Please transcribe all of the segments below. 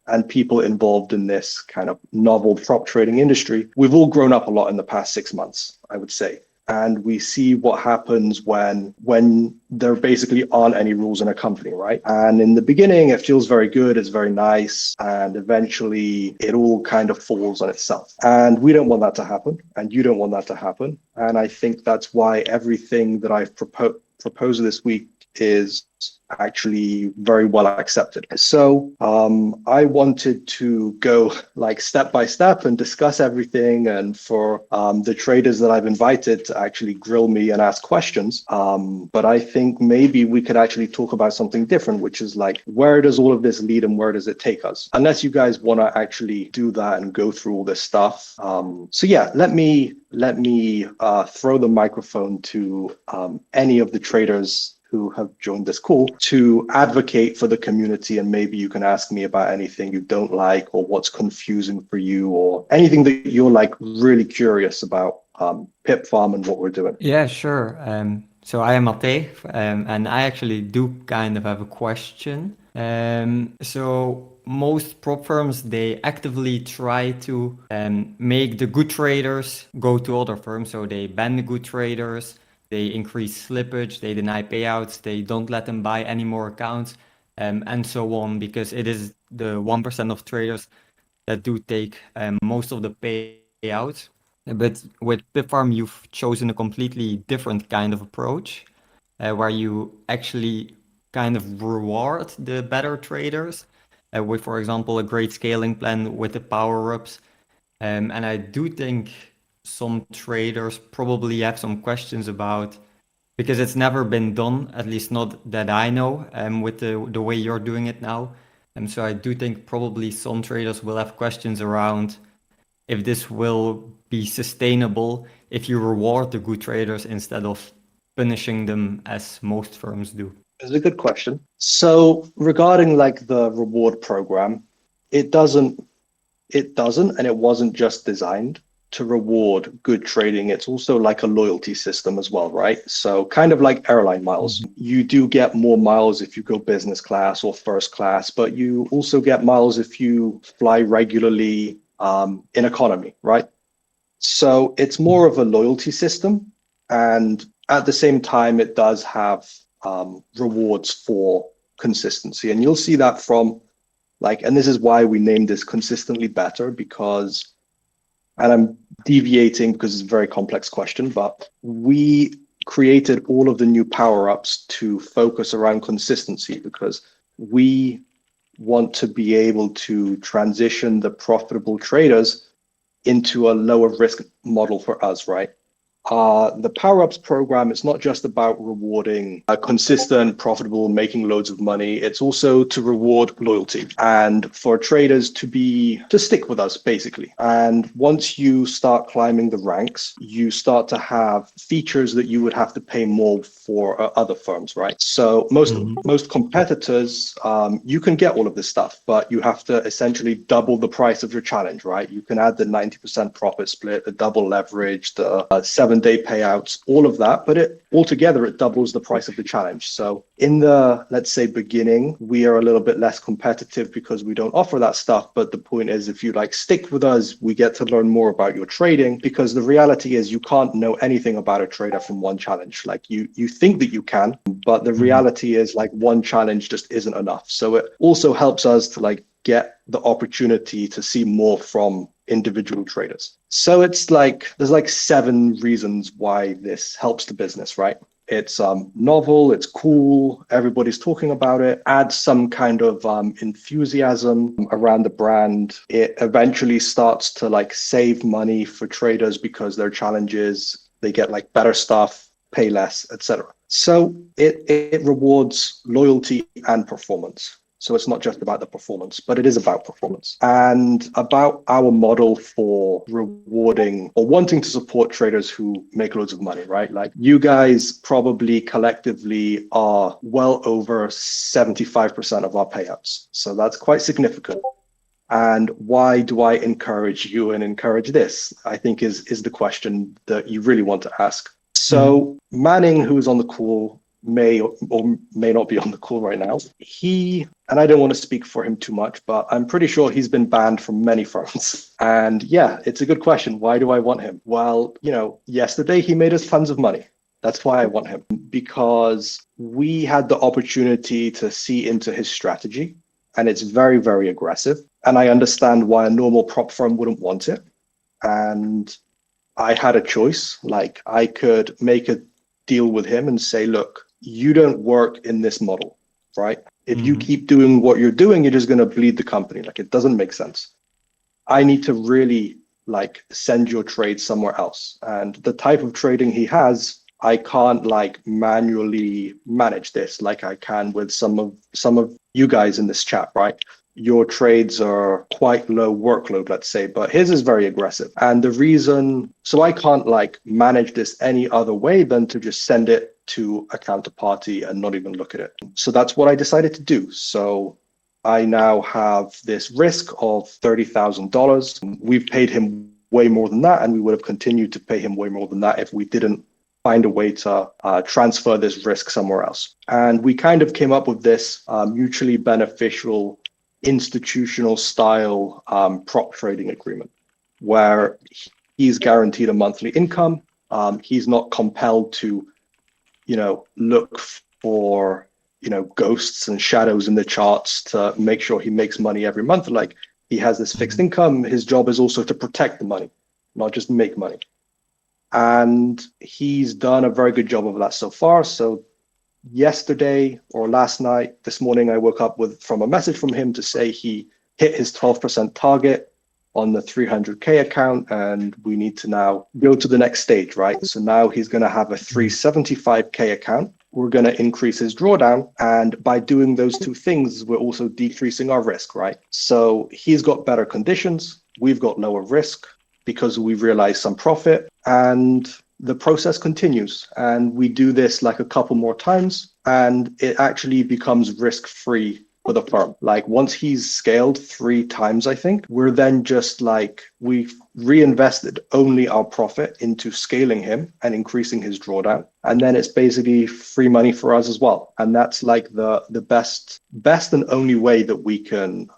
and people involved in this kind of novel prop trading industry, we've all grown up a lot in the past 6 months, I would say. And we see what happens when there basically aren't any rules in a company, right? And in the beginning, it feels very good, it's very nice, and eventually it all kind of falls on itself. And we don't want that to happen, and you don't want that to happen. And I think that's why everything that I've proposed this week is actually very well accepted. So I wanted to go like step by step and discuss everything, and for the traders that I've invited to actually grill me and ask questions. But I think maybe we could actually talk about something different, which is like, where does all of this lead and where does it take us? Unless you guys want to actually do that and go through all this stuff. So yeah, let me throw the microphone to any of the traders who have joined this call to advocate for the community, and maybe you can ask me about anything you don't like or what's confusing for you or anything that you're like really curious about PipFarm and what we're doing. Yeah, sure. So I am Mate, and I actually do kind of have a question. So most prop firms, they actively try to make the good traders go to other firms. So they ban the good traders, they increase slippage, they deny payouts, they don't let them buy any more accounts, and so on, because it is the 1% of traders that do take most of the payouts. But with PipFarm, you've chosen a completely different kind of approach, where you actually kind of reward the better traders with, for example, a great scaling plan with the power-ups. And I do think some traders probably have some questions about, because it's never been done, at least not that I know, with the way you're doing it now. And so I do think probably some traders will have questions around if this will be sustainable if you reward the good traders instead of punishing them as most firms do. It's a good question. So regarding like the reward program, it doesn't, and it wasn't just designed to reward good trading. It's also like a loyalty system as well, right? So kind of like airline miles. You do get more miles if you go business class or first class, but you also get miles if you fly regularly in economy, right? So it's more of a loyalty system, and at the same time, it does have rewards for consistency. And you'll see that from like, and this is why we named this Consistently Better, because, and I'm deviating because it's a very complex question, but we created all of the new power-ups to focus around consistency, because we want to be able to transition the profitable traders into a lower risk model for us, right? The Power-Ups program is not just about rewarding a consistent, profitable, making loads of money. It's also to reward loyalty and for traders to stick with us, basically. And once you start climbing the ranks, you start to have features that you would have to pay more for other firms, right? So most competitors, you can get all of this stuff, but you have to essentially double the price of your challenge, right? You can add the 90% profit split, the double leverage, the 7-day payouts, all of that, but altogether it doubles the price of the challenge. So in the, let's say, beginning, we are a little bit less competitive because we don't offer that stuff. But the point is, if you like stick with us, we get to learn more about your trading, because the reality is you can't know anything about a trader from one challenge. Like you think that you can, but the reality is like one challenge just isn't enough. So it also helps us to like get the opportunity to see more from individual traders. So it's like, there's like 7 reasons why this helps the business, right? It's novel, it's cool, everybody's talking about it, adds some kind of enthusiasm around the brand. It eventually starts to like save money for traders because their challenges, they get like better stuff, pay less, etc. So it rewards loyalty and performance. So it's not just about the performance, but it is about performance and about our model for rewarding or wanting to support traders who make loads of money, right? Like you guys probably collectively are well over 75% of our payouts. So that's quite significant. And why do I encourage you and encourage this? I think is the question that you really want to ask. So Manning, who's on the call, may or may not be on the call right now. And I don't want to speak for him too much, but I'm pretty sure he's been banned from many firms. And yeah, it's a good question. Why do I want him? Well, yesterday he made us tons of money. That's why I want him, because we had the opportunity to see into his strategy, and it's very, very aggressive. And I understand why a normal prop firm wouldn't want it. And I had a choice. Like, I could make a deal with him and say, look, you don't work in this model, right? If you keep doing what you're doing, you're just going to bleed the company. Like, it doesn't make sense. I need to really send your trade somewhere else. And the type of trading he has, I can't manually manage this like I can with some of you guys in this chat, right? Your trades are quite low workload, let's say, but his is very aggressive. And the reason, so I can't manage this any other way than to just send it to a counterparty and not even look at it. So that's what I decided to do. So I now have this risk of $30,000. We've paid him way more than that, and we would have continued to pay him way more than that if we didn't find a way to transfer this risk somewhere else. And we kind of came up with this mutually beneficial institutional style prop trading agreement where he's guaranteed a monthly income. He's not compelled to, look for, ghosts and shadows in the charts to make sure he makes money every month. Like, he has this fixed income. His job is also to protect the money, not just make money. And he's done a very good job of that so far. So yesterday or last night, this morning, I woke up from a message from him to say he hit his 12% target on the 300K account, and we need to now go to the next stage, right? So now he's going to have a 375K account. We're going to increase his drawdown. And by doing those two things, we're also decreasing our risk, right? So he's got better conditions. We've got lower risk because we realize some profit, and the process continues. And we do this a couple more times, and it actually becomes risk-free for the firm. Once he's scaled 3 times, I think, we're then just we've reinvested only our profit into scaling him and increasing his drawdown. And then it's basically free money for us as well. And that's the best and only way that we can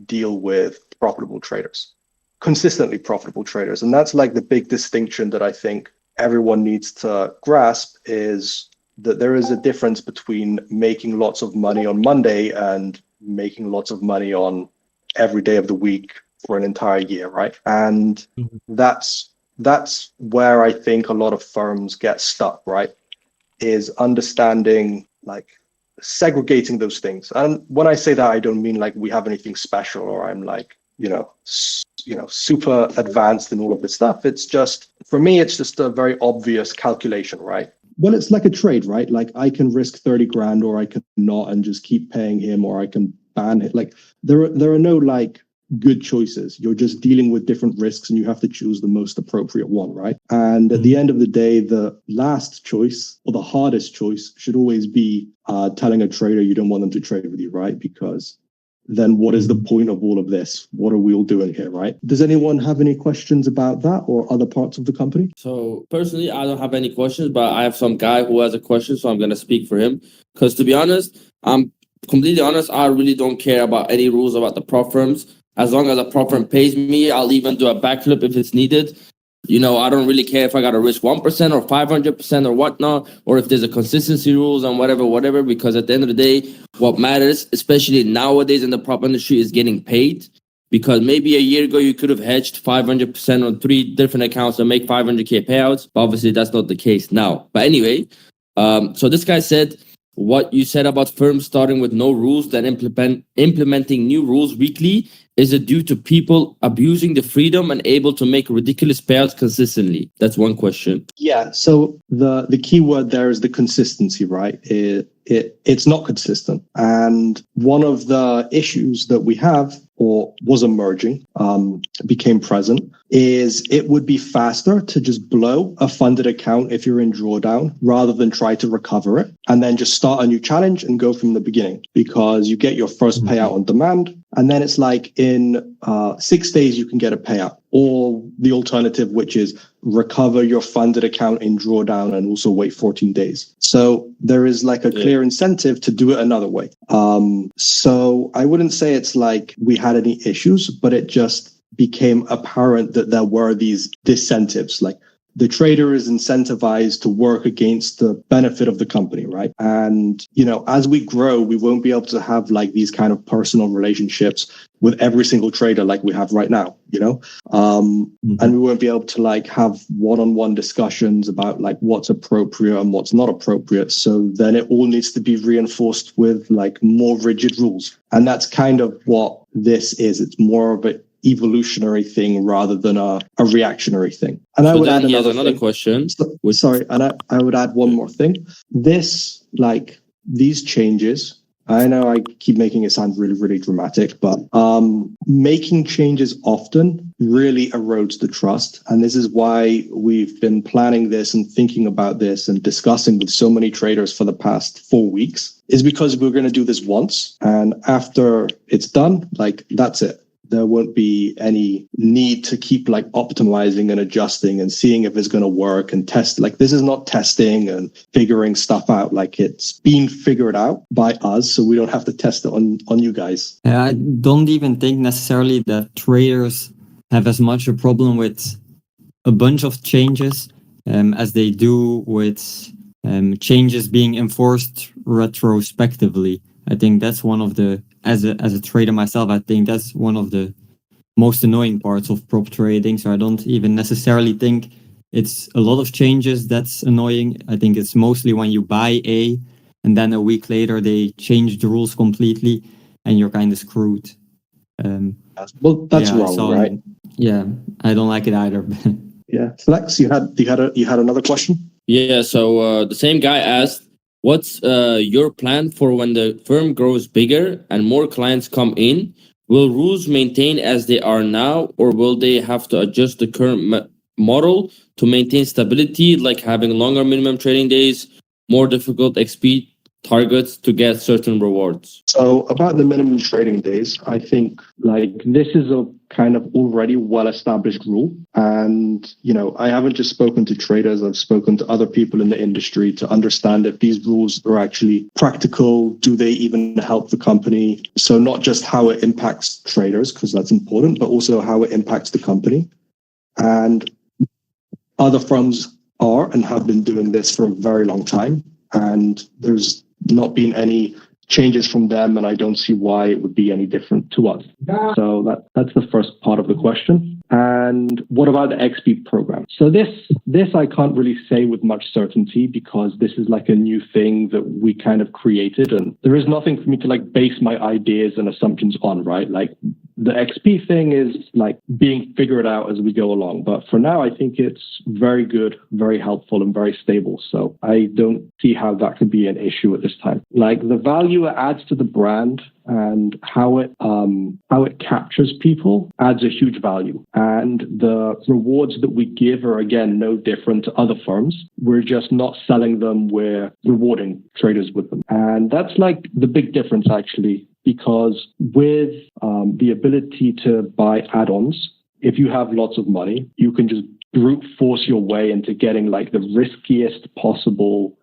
deal with profitable traders, consistently profitable traders. And that's the big distinction that I think everyone needs to grasp, is that there is a difference between making lots of money on Monday and making lots of money on every day of the week for an entire year, right? And that's where I think a lot of firms get stuck, right? Is understanding, segregating those things. And when I say that, I don't mean we have anything special or I'm super advanced in all of this stuff. It's just, for me, it's just a very obvious calculation, right? Well, it's like a trade, right? I can risk 30 grand or I can not and just keep paying him, or I can ban it. There are no good choices. You're just dealing with different risks and you have to choose the most appropriate one, right? And at the end of the day, the last choice or the hardest choice should always be telling a trader you don't want them to trade with you, right? Because then what is the point of all of this? What are we all doing here, right? Does anyone have any questions about that or other parts of the company? So personally, I don't have any questions, but I have some guy who has a question, so I'm going to speak for him. Because to be honest, I'm completely honest, I really don't care about any rules about the prop firms. As long as a prop firm pays me, I'll even do a backflip if it's needed. I don't really care if I got to risk 1% or 500% or whatnot, or if there's a consistency rules and whatever, because at the end of the day, what matters, especially nowadays in the prop industry, is getting paid. Because maybe a year ago, you could have hedged 500% on 3 different accounts and make 500K payouts. But obviously, that's not the case now. But anyway, so this guy said, what you said about firms starting with no rules, then implementing new rules weekly, is it due to people abusing the freedom and able to make ridiculous payouts consistently? That's one question. Yeah. So the key word there is the consistency, right? It's not consistent. And one of the issues that we have, or was emerging, became present, is it would be faster to just blow a funded account if you're in drawdown rather than try to recover it and then just start a new challenge and go from the beginning, because you get your first payout on demand. And then it's in 6 days, you can get a payout. Or the alternative, which is recover your funded account in drawdown and also wait 14 days. So there is like a clear incentive to do it another way. So I wouldn't say it's like we had any issues, but it just became apparent that there were these disincentives. Like the trader is incentivized to work against the benefit of the company, right? And, as we grow, we won't be able to have like these kind of personal relationships with every single trader like we have right now, and we won't be able to like have one-on-one discussions about like what's appropriate and what's not appropriate. So then it all needs to be reinforced with like more rigid rules. And that's kind of what this is. It's more of an evolutionary thing rather than a reactionary thing. And so I would add another question. Sorry, and I would add one more thing. These changes, I know I keep making it sound really, really dramatic, but making changes often really erodes the trust. And this is why we've been planning this and thinking about this and discussing with so many traders for the past 4 weeks, is because we're going to do this once. And after it's done, like that's it. There won't be any need to keep like optimizing and adjusting and seeing if it's going to work and test. Like this is not testing and figuring stuff out. Like it's being figured out by us, so we don't have to test it on you guys. I don't even think necessarily that traders have as much a problem with a bunch of changes as they do with changes being enforced retrospectively. I think that's one of the, as a trader myself, I think that's one of the most annoying parts of prop trading. So I don't even necessarily think it's a lot of changes that's annoying. I think it's mostly when you buy and then a week later they change the rules completely and you're kind of screwed. Well, that's wrong, right? Yeah, I don't like it either. Yeah, Flex, you had another question? Yeah. So the same guy asked, what's your plan for when the firm grows bigger and more clients come in? Will rules maintain as they are now, or will they have to adjust the current model to maintain stability, like having longer minimum trading days, more difficult XP targets to get certain rewards? So about the minimum trading days, I think like this is a kind of already well-established rule. And, I haven't just spoken to traders, I've spoken to other people in the industry to understand if these rules are actually practical. Do they even help the company? So not just how it impacts traders, because that's important, but also how it impacts the company. And other firms are and have been doing this for a very long time. And there's not been any changes from them, and I don't see why it would be any different to us. So that's the first part of the question. And what about the XP program? So this I can't really say with much certainty because this is like a new thing that we kind of created, and there is nothing for me to like base my ideas and assumptions on, right? Like the XP thing is like being figured out as we go along. But for now, I think it's very good, very helpful, and very stable. So I don't see how that could be an issue at this time. Like the value it adds to the brand and how it captures people adds a huge value. And the rewards that we give are, again, no different to other firms. We're just not selling them, we're rewarding traders with them. And that's like the big difference, actually, because with the ability to buy add-ons, if you have lots of money, you can just brute force your way into getting like the riskiest possible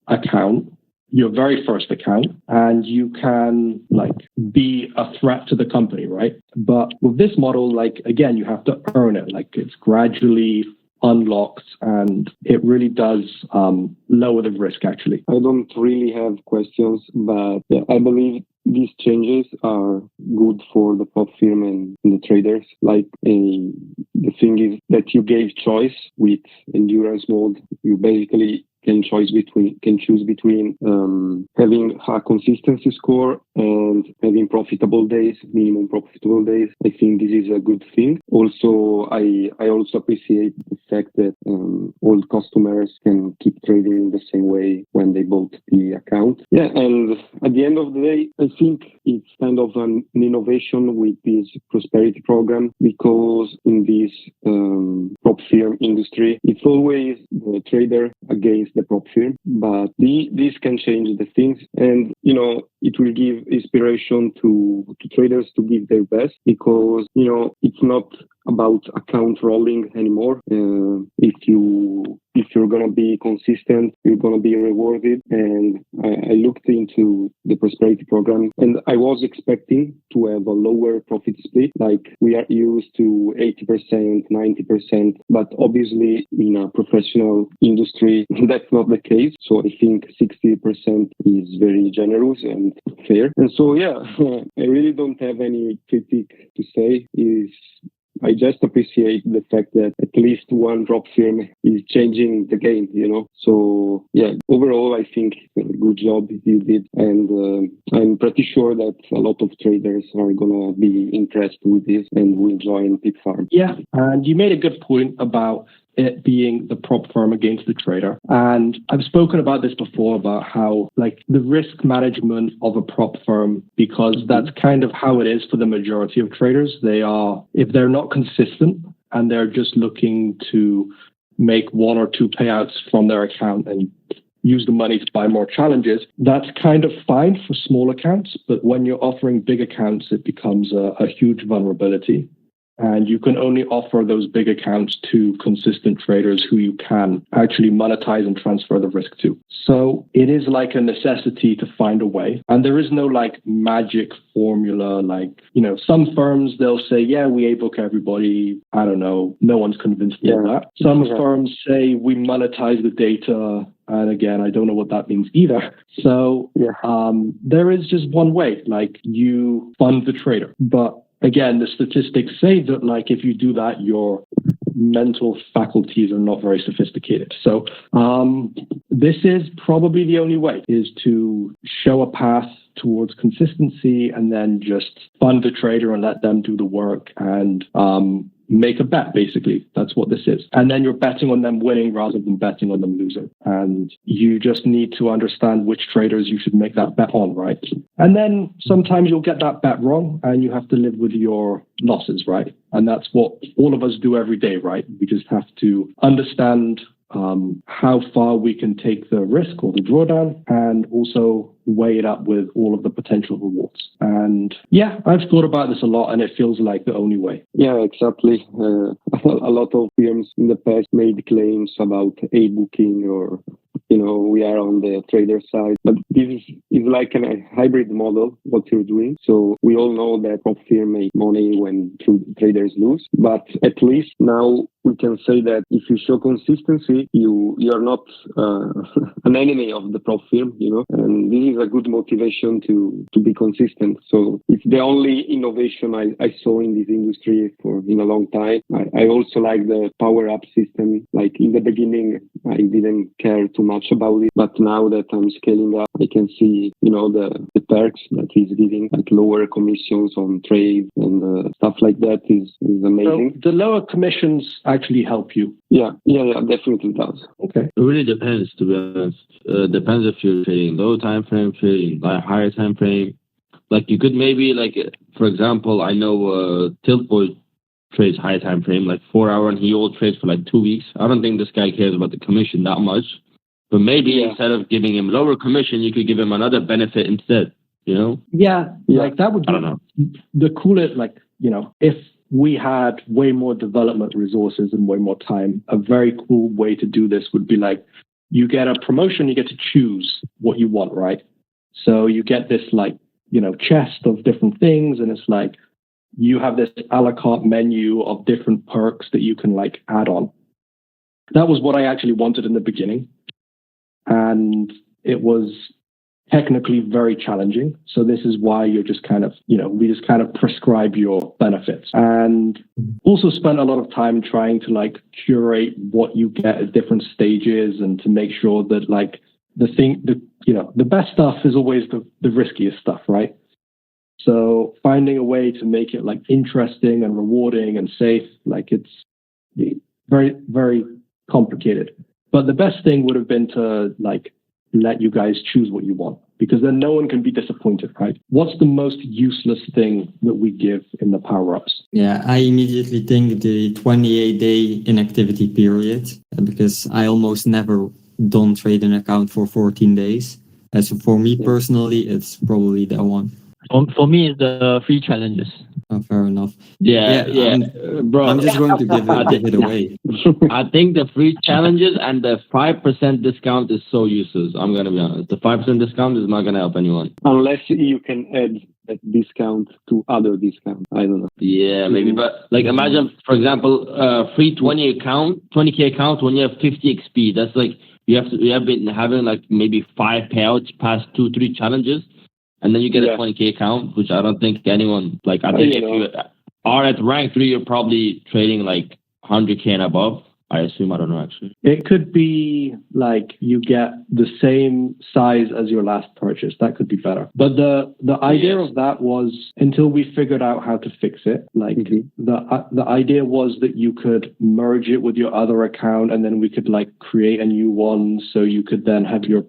account, your very first account, and you can like be a threat to the company, right? But with this model, like, again, you have to earn it. Like it's gradually unlocked and it really does lower the risk, actually. I don't really have questions, but yeah, I believe these changes are good for the prop firm and the traders. Like the thing is that you gave choice with endurance mode. You basically can choose between having a consistency score and having profitable days, minimum profitable days. I think this is a good thing. Also, I also appreciate the fact that all customers can keep trading in the same way when they bought the account. Yeah, and at the end of the day, I think it's kind of an innovation with this prosperity program, because in this prop firm industry, it's always the trader against the prop firm, but this can change the things, and it will give inspiration to traders to give their best, because it's not about account rolling anymore. If you're gonna be consistent, you're gonna be rewarded. And I looked into the prosperity program, and I was expecting to have a lower profit split, like we are used to 80%, 90%. But obviously, in a professional industry, that's not the case. So I think 60% is very generous and fair. And so, yeah, I really don't have any critique to say. I just appreciate the fact that at least one prop firm is changing the game, So, yeah, overall, I think it's a good job you did. And I'm pretty sure that a lot of traders are going to be impressed with this and will join PipFarm. Yeah, and you made a good point about it being the prop firm against the trader. And I've spoken about this before, about how like the risk management of a prop firm, because that's kind of how it is for the majority of traders. If they're not consistent and they're just looking to make one or two payouts from their account and use the money to buy more challenges, that's kind of fine for small accounts. But when you're offering big accounts, it becomes a huge vulnerability. And you can only offer those big accounts to consistent traders who you can actually monetize and transfer the risk to. So it is like a necessity to find a way. And there is no like magic formula. Like, some firms, they'll say, yeah, we A-book everybody. I don't know. No one's convinced of that. Some firms say we monetize the data. And again, I don't know what that means either. So there is just one way, like you fund the trader. But again, the statistics say that like if you do that, your mental faculties are not very sophisticated. So this is probably the only way, is to show a path towards consistency and then just fund the trader and let them do the work and make a bet, basically. That's what this is. And then you're betting on them winning rather than betting on them losing. And you just need to understand which traders you should make that bet on, right? And then sometimes you'll get that bet wrong and you have to live with your losses, right? And that's what all of us do every day, right? We just have to understand how far we can take the risk or the drawdown and also weigh it up with all of the potential rewards. And yeah, I've thought about this a lot and it feels like the only way. Yeah, exactly. A lot of firms in the past made claims about A-booking or we are on the trader side, but this is like a hybrid model, what you're doing. So we all know that prop firm make money when traders lose, but at least now we can say that if you show consistency, you are not an enemy of the prop firm, and this is a good motivation to be consistent. So it's the only innovation I saw in this industry in a long time. I also like the power up system. Like in the beginning, I didn't care too much about it, but now that I'm scaling up, I can see, the perks that he's giving, like lower commissions on trades and stuff like that is amazing. So the lower commissions actually help you. Yeah, definitely does. Okay. It really depends, to be honest. Depends if you're trading low time frame, trading higher time frame. Like you could maybe for example, I know Tiltboy trades high time frame, like 4 hour, and he all trades for 2 weeks. I don't think this guy cares about the commission that much. But maybe instead of giving him lower commission, you could give him another benefit instead, Yeah, like that would be, I don't know. The coolest, if we had way more development resources and way more time, a very cool way to do this would be you get a promotion, you get to choose what you want, right? So you get this chest of different things, and it's you have this a la carte menu of different perks that you can add on. That was what I actually wanted in the beginning. And it was technically very challenging. So this is why you're just we just kind of prescribe your benefits, and also spent a lot of time trying to curate what you get at different stages and to make sure that the best stuff is always the riskiest stuff, right? So finding a way to make it interesting and rewarding and safe, it's very, very complicated. But the best thing would have been to let you guys choose what you want, because then no one can be disappointed, right? What's the most useless thing that we give in the power-ups? Yeah, I immediately think the 28-day inactivity period, because I almost never don't trade an account for 14 days. So for me personally, it's probably that one. For me, it's the free challenges. Oh, fair enough. Yeah, bro. I'm just going to give it away. I think the free challenges and the 5% discount is so useless. I'm gonna be honest. The 5% discount is not gonna help anyone. Unless you can add that discount to other discounts. I don't know. Yeah, maybe. But like, imagine, for example, free 20k account when you have 50 XP. That's like you have been having like maybe 5 payouts past 2-3 challenges. And then you get a 20k account, which I don't think anyone, like, I think if you are at rank 3, you're probably trading like 100k and above. I assume, I don't know actually. It could be like you get the same size as your last purchase. That could be better. But the idea of that was, until we figured out how to fix it, like the idea was that you could merge it with your other account, and then we could like create a new one, so you could then have your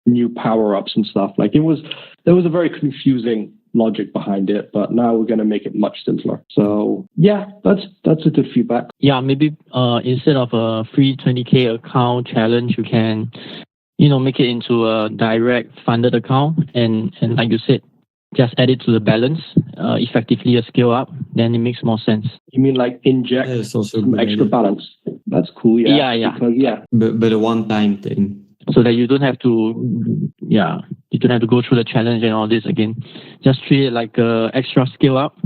new power-ups and stuff. Like there was a very confusing logic behind it, but now we're going to make it much simpler. So yeah, that's a good feedback. Yeah, maybe instead of a free 20k account challenge, you can, make it into a direct funded account, and like you said, just add it to the balance, effectively a scale up. Then it makes more sense. You mean like inject some extra balance? That's cool. Yeah. Because, but a one-time thing. So that you don't have to, go through the challenge and all this again. Just treat it like a extra scale up.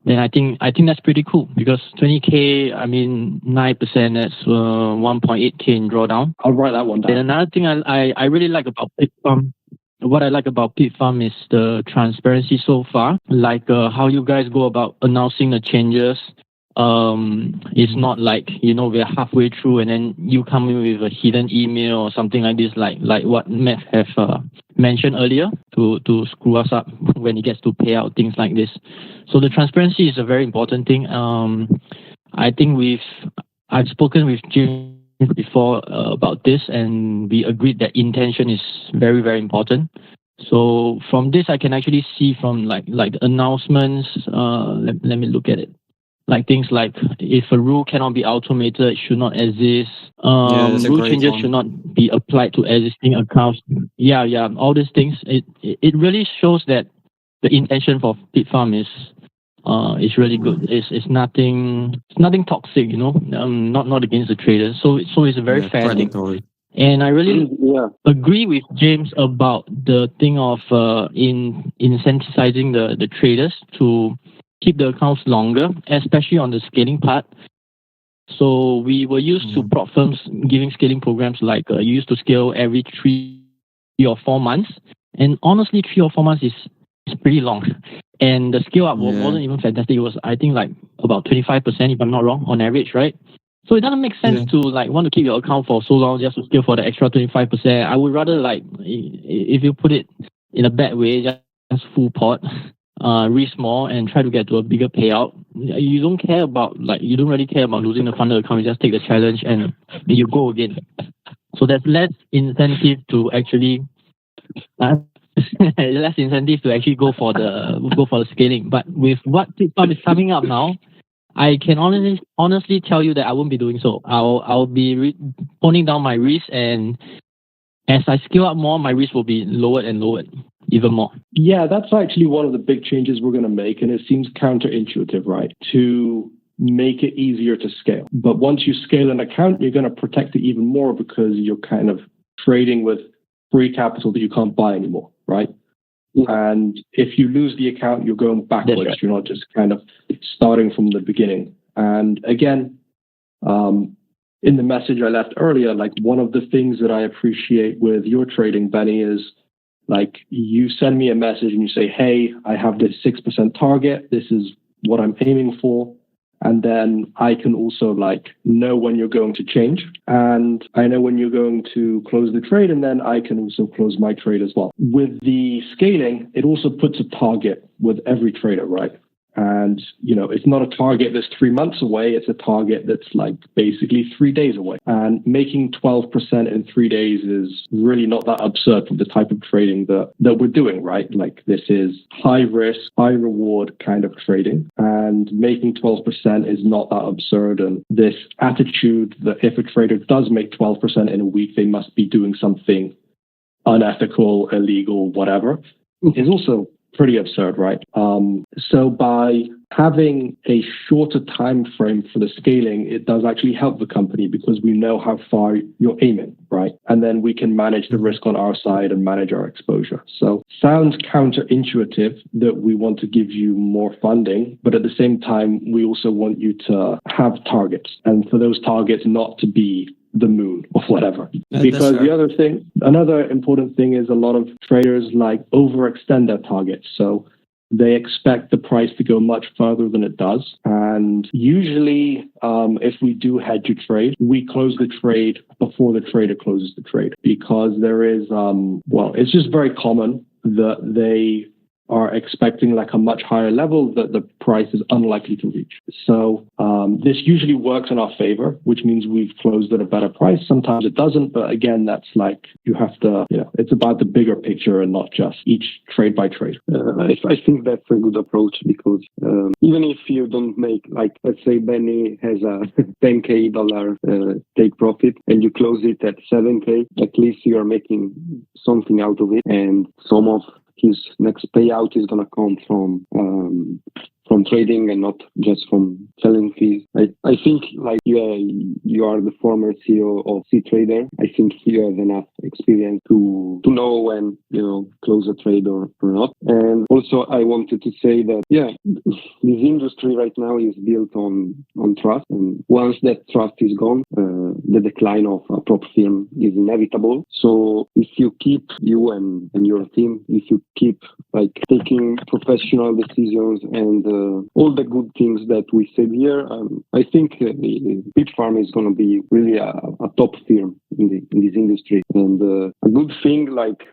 Then I think that's pretty cool, because 20k, 9%, that's 1.8k in drawdown. I'll write that one down. Then another thing I really like about PipFarm, what I like about PipFarm is the transparency so far. Like how you guys go about announcing the changes. It's not like, we're halfway through and then you come in with a hidden email or something like this, like what Matt have mentioned earlier, to screw us up when it gets to pay out things like this. So the transparency is a very important thing. I think I've spoken with James before about this, and we agreed that intention is very, very important. So from this, I can actually see from like the announcements. Let me look at it. Like things like, if a rule cannot be automated, it should not exist. Rule changes should not be applied to existing accounts. Yeah, all these things. It really shows that the intention for PipFarm is really good. It's nothing toxic, not against the traders. So it's a very fair thing. And I really agree with James about the thing of incentivizing the traders to keep the accounts longer, especially on the scaling part. So we were used to prop firms giving scaling programs like you used to scale every 3 or 4 months. And honestly, 3 or 4 months is pretty long. And the scale up wasn't even fantastic. It was, I think, like about 25%, if I'm not wrong, on average, right? So it doesn't make sense to like want to keep your account for so long just to scale for the extra 25%. I would rather, like, if you put it in a bad way, just full pot. Risk more and try to get to a bigger payout. You don't really care about losing the funded account. You just take the challenge and you go again. So there's less incentive to actually go for the scaling. But with what PipFarm is coming up now, I can honestly tell you that I won't be doing so. I'll be toning down my risk, and as I scale up more, my risk will be lowered and lowered even more. Yeah, that's actually one of the big changes we're going to make, and it seems counterintuitive, right? To make it easier to scale. But once you scale an account, you're going to protect it even more, because you're kind of trading with free capital that you can't buy anymore, right? And if you lose the account, you're going backwards. Right. You're not just kind of starting from the beginning. And again, in the message I left earlier, like, one of the things that I appreciate with your trading, Benny, is like, you send me a message and you say, hey, I have this 6% target. This is what I'm aiming for. And then I can also like know when you're going to change, and I know when you're going to close the trade, and then I can also close my trade as well. With the scaling, it also puts a target with every trader, right? And, it's not a target that's 3 months away. It's a target that's like basically 3 days away. And making 12% in 3 days is really not that absurd for the type of trading that we're doing, right? Like, this is high risk, high reward kind of trading. And making 12% is not that absurd. And this attitude that if a trader does make 12% in a week, they must be doing something unethical, illegal, whatever, is also pretty absurd, right? So by having a shorter time frame for the scaling, it does actually help the company because we know how far you're aiming, right? And then we can manage the risk on our side and manage our exposure. So sounds counterintuitive that we want to give you more funding, but at the same time, we also want you to have targets, and for those targets not to be the moon or whatever. Because another important thing is a lot of traders like overextend their targets. So they expect the price to go much further than it does. And usually, if we do hedge a trade, we close the trade before the trader closes the trade, because there is, it's just very common that they are expecting like a much higher level that the price is unlikely to reach. So this usually works in our favor, which means we've closed at a better price. Sometimes it doesn't, but again, that's like you have to, it's about the bigger picture and not just each trade by trade. I think that's a good approach because even if you don't make, like, let's say Benny has a $10K take profit and you close it at 7K, at least you are making something out of it, and some of his next payout is going to come from trading and not just from selling fees. I think like you are the former CEO of CTrader. I think you have enough experience to know when close a trade or not. And also I wanted to say that this industry right now is built on trust, and once that trust is gone, the decline of a prop firm is inevitable. So if you keep you and your team, if you keep like taking professional decisions and all the good things that we said here, I think PipFarm is going to be really a top firm in this industry. And a good thing, like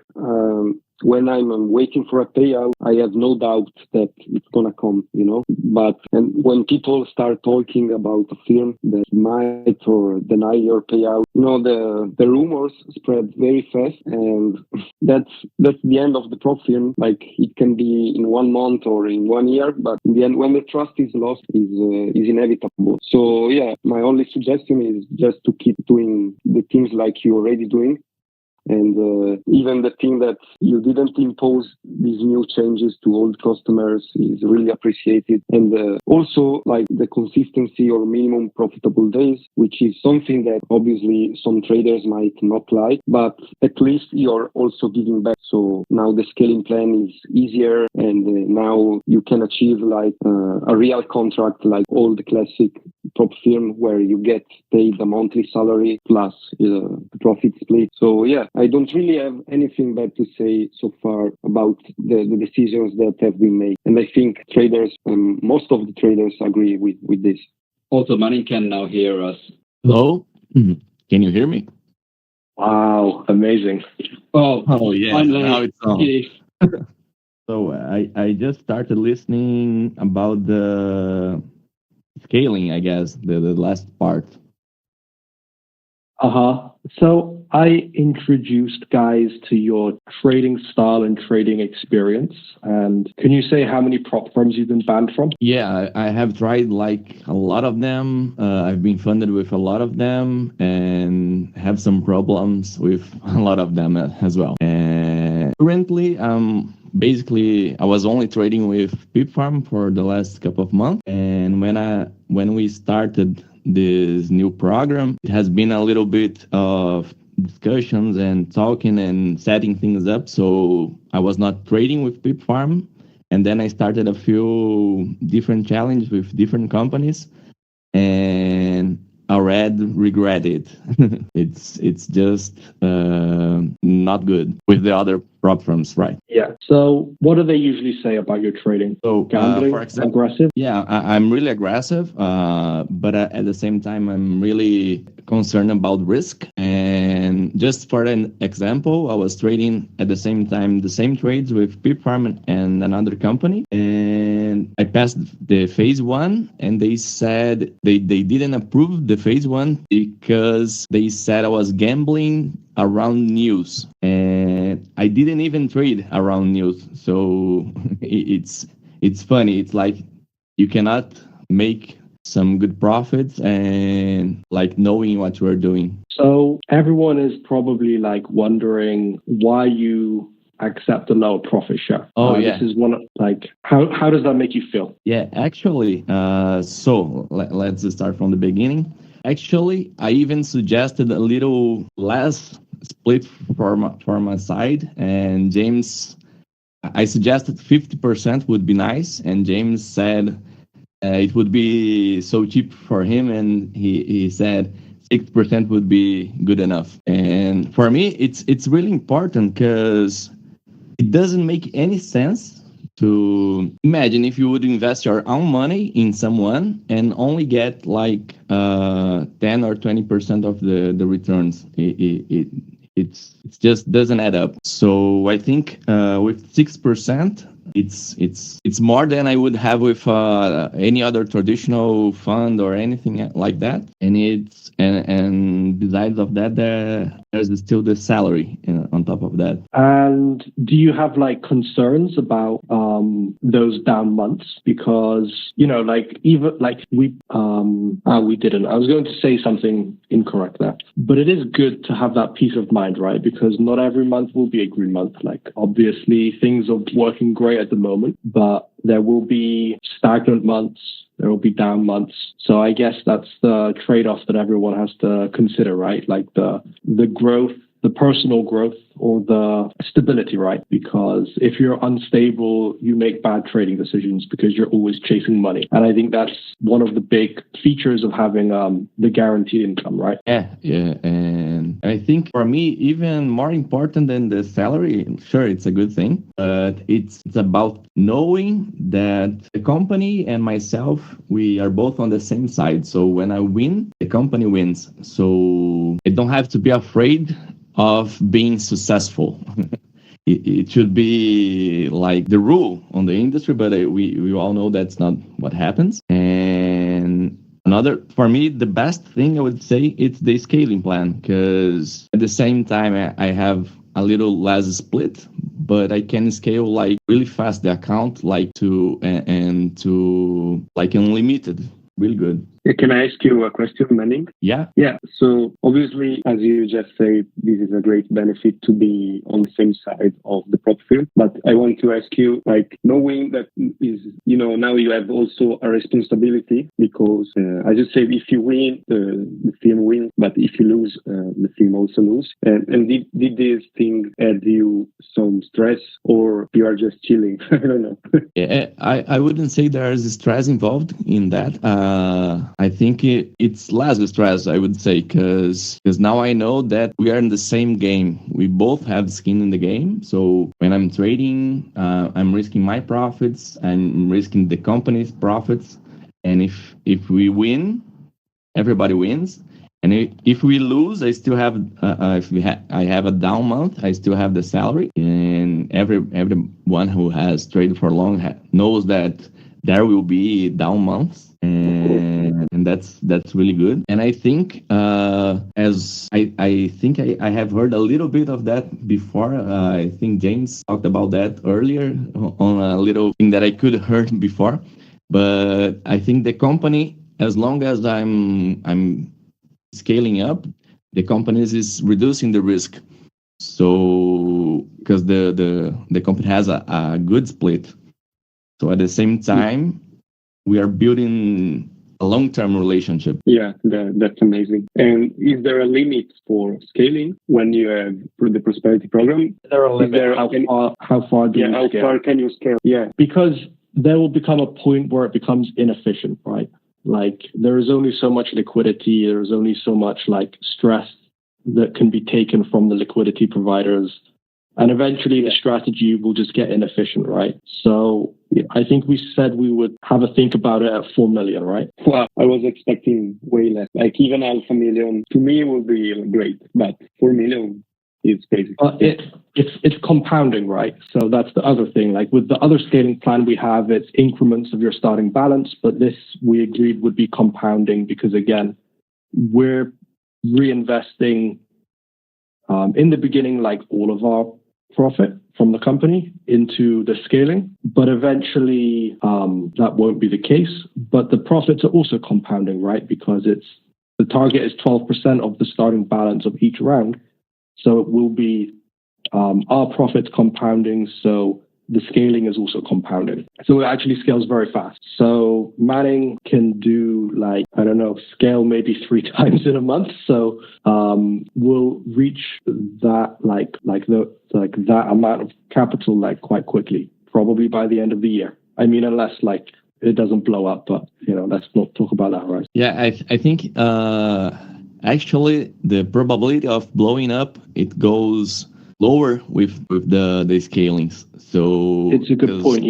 when I'm waiting for a payout, I have no doubt that it's going to come, But when people start talking about a firm that might or deny your payout, the rumors spread very fast, and that's the end of the prop firm. Like it can be in 1 month or in 1 year, but in the end, when the trust is lost, is inevitable. So my only suggestion is just to keep doing the things like you're already doing. And even the thing that you didn't impose these new changes to old customers is really appreciated. And also like the consistency or minimum profitable days, which is something that obviously some traders might not like, but at least you're also giving back. So now the scaling plan is easier, and now you can achieve like a real contract like all the classic prop firm where you get paid a monthly salary plus the profit split. So I don't really have anything bad to say so far about the decisions that have been made. And I think traders, most of the traders agree with this. Also, Money can now hear us. Hello? Can you hear me? Wow, amazing. Oh yeah, finally. now it's on. Okay. So I just started listening about the scaling, I guess, the last part. So I introduced guys to your trading style and trading experience. And can you say how many prop firms you've been banned from? Yeah, I have tried like a lot of them. I've been funded with a lot of them and have some problems with a lot of them as well. And currently, basically, I was only trading with PipFarm for the last couple of months. And when we started this new program, it has been a little bit of discussions and talking and setting things up. So I was not trading with PipFarm, and then I started a few different challenges with different companies, and I regret it. It's just not good with the other prop firms, right? Yeah. So what do they usually say about your trading? So Gambling, for example, aggressive? Yeah, I'm really aggressive, but at the same time, I'm really concerned about risk. And just for an example, I was trading at the same time the same trades with PipFarm and another company, and I passed the phase 1, and they said they didn't approve the phase 1 because they said I was gambling around news, and I didn't even trade around news. So it's funny. It's like you cannot make some good profits and like knowing what you are doing. So everyone is probably like wondering why you accept a lower profit share. Oh, yeah. This is one like how does that make you feel? Yeah, actually, so let's start from the beginning. Actually, I even suggested a little less split for my side, and James, I suggested 50% would be nice, and James said it would be so cheap for him, and he said 6% would be good enough. And for me, it's really important because it doesn't make any sense to imagine if you would invest your own money in someone and only get like 10 or 20% of the returns. It just doesn't add up. So I think with 6%, it's more than I would have with any other traditional fund or anything like that. And besides of that, there's still the salary on top of that. And do you have like concerns about those down months? Because like even like we didn't. I was going to say something incorrect there, but it is good to have that peace of mind, right? Because not every month will be a green month. Like obviously things are working great at the moment, but there will be stagnant months. There will be down months. So I guess that's the trade-off that everyone has to consider, right? Like the growth, the personal growth, or the stability, right? Because if you're unstable, you make bad trading decisions because you're always chasing money. And I think that's one of the big features of having the guaranteed income, right? Yeah. And I think for me, even more important than the salary, sure, it's a good thing, but it's about knowing that the company and myself, we are both on the same side. So when I win, the company wins. So I don't have to be afraid of being successful. It should be like the rule on the industry, but we all know that's not what happens. And for me, the best thing I would say it's the scaling plan, because at the same time I have a little less split, but I can scale like really fast the account, like to like unlimited. Really good. Can I ask you a question, Manning? Yeah. Yeah. So obviously, as you just said, this is a great benefit to be on the same side of the prop firm. But I want to ask you, like, knowing that is, now you have also a responsibility because, as you said, if you win, the firm wins. But if you lose, the firm also lose. And did this thing add you some stress, or you are just chilling? I don't know. Yeah, I wouldn't say there's stress involved in that. I think it's less stress, I would say, because now I know that we are in the same game. We both have skin in the game. So when I'm trading, I'm risking my profits, I'm risking the company's profits. And if we win, everybody wins. And if we lose, I still have I have a down month, I still have the salary. And everyone who has traded for long knows that there will be down months. And that's really good. And I think as I think I have heard a little bit of that before. I think James talked about that earlier on a little thing that I could heard before. But I think the company, as long as I'm scaling up, the company is reducing the risk. So because the company has a good split. So at the same time, we are building a long-term relationship. Yeah, that's amazing. And is there a limit for scaling when you have the prosperity program? Is there a limit? How far do you how scale? far can you scale? Yeah. Because there will become a point where it becomes inefficient, right? Like there is only so much liquidity, there is only so much like stress that can be taken from the liquidity providers. And eventually the strategy will just get inefficient, right? So I think we said we would have a think about it at 4 million, right? Well, I was expecting way less. Like even half a million to me would be great, but 4 million is crazy. It's compounding, right? So that's the other thing. Like with the other scaling plan we have, it's increments of your starting balance, but this we agreed would be compounding because again, we're reinvesting in the beginning, like all of our profit from the company into the scaling, but eventually that won't be the case. But the profits are also compounding, right? Because the target is 12% of the starting balance of each round. So it will be our profits compounding, so the scaling is also compounding. So it actually scales very fast. So Manning can do like, I don't know, scale maybe 3 times in a month. So we'll reach that that amount of capital like quite quickly, probably by the end of the year. I mean, unless like it doesn't blow up, but let's not talk about that, right? Yeah, I think actually the probability of blowing up, it goes lower with the scalings. So it's a good point.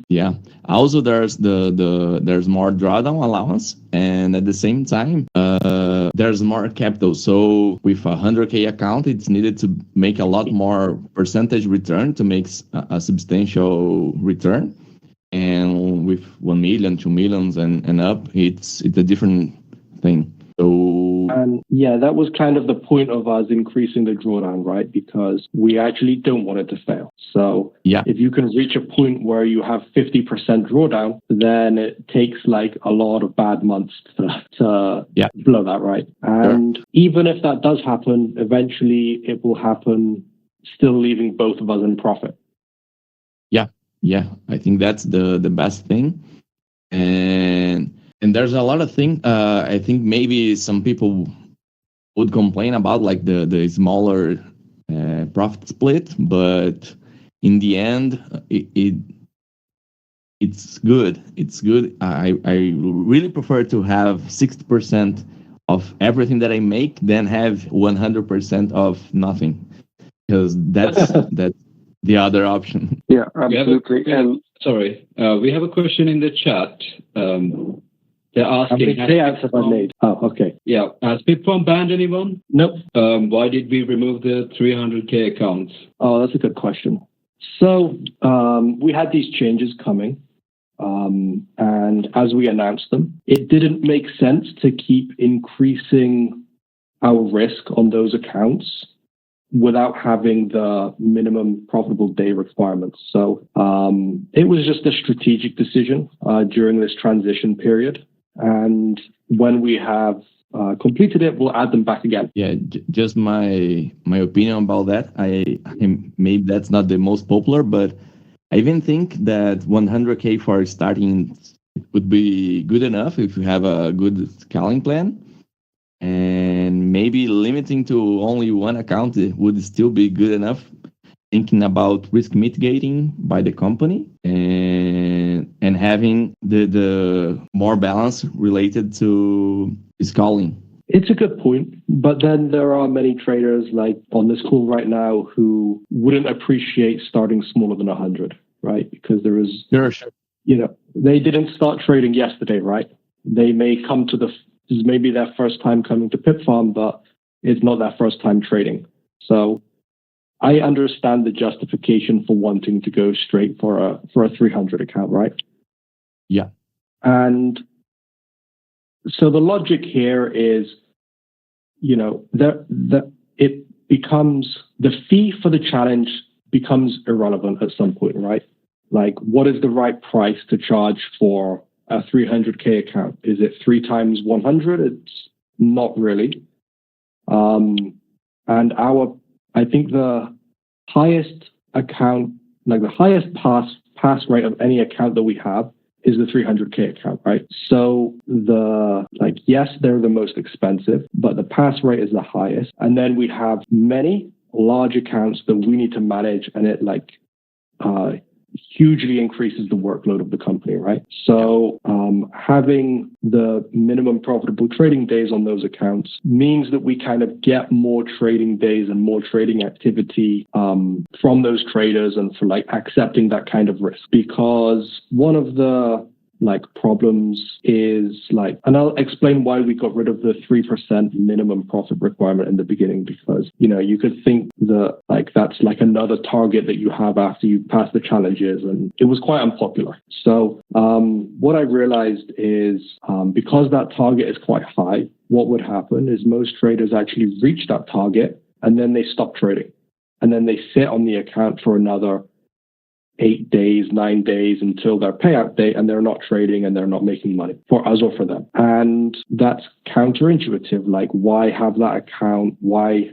Yeah. Also there's there's more drawdown allowance, and at the same time there's more capital. So with a 100K account, it's needed to make a lot more percentage return to make a substantial return. And with 1 million, 2 millions and up, it's a different thing. So that was kind of the point of us increasing the drawdown, right? Because we actually don't want it to fail. So if you can reach a point where you have 50% drawdown, then it takes like a lot of bad months to blow that, right? And even if that does happen, eventually it will happen still leaving both of us in profit. Yeah, I think that's the best thing. And there's a lot of things I think maybe some people would complain about, like the smaller profit split, but in the end it's good. It's good. I really prefer to have 60% of everything that I make than have 100% of nothing, because that's the other option. Yeah, absolutely. We have a question in the chat. They're asking, how many payouts have I made? Oh, okay. Yeah, has PipFarm banned anyone? Nope. Why did we remove the 300K accounts? Oh, that's a good question. So we had these changes coming, and as we announced them, it didn't make sense to keep increasing our risk on those accounts without having the minimum profitable day requirements. So it was just a strategic decision during this transition period. And when we have completed it, we'll add them back again. Yeah, just my opinion about that. I maybe that's not the most popular, but I even think that 100K for starting would be good enough if you have a good scaling plan. And maybe limiting to only one account would still be good enough, thinking about risk mitigating by the company and having the more balance related to scaling. It's a good point, but then there are many traders like on this call right now who wouldn't appreciate starting smaller than 100, right? Because there is, they didn't start trading yesterday, right? They may come to this is maybe their first time coming to PipFarm, but it's not their first time trading. So I understand the justification for wanting to go straight for a 300 account, right? Yeah. And so the logic here is, it becomes the fee for the challenge becomes irrelevant at some point, right? Like, what is the right price to charge for a 300K account? Is it 3 times 100? It's not really. And I think the highest account, like the highest pass rate of any account that we have is the 300K account, right? So yes, they're the most expensive, but the pass rate is the highest. And then we have many large accounts that we need to manage, and it hugely increases the workload of the company, right? So having the minimum profitable trading days on those accounts means that we kind of get more trading days and more trading activity from those traders, and for accepting that kind of risk. Because one of the problems is and I'll explain why we got rid of the 3% minimum profit requirement in the beginning, because you could think that that's another target that you have after you pass the challenges, and it was quite unpopular. So what I realized is because that target is quite high, what would happen is most traders actually reach that target and then they stop trading, and then they sit on the account for another 8 days, 9 days until their payout date, and they're not trading and they're not making money for us or for them. And that's counterintuitive. Why have that account? Why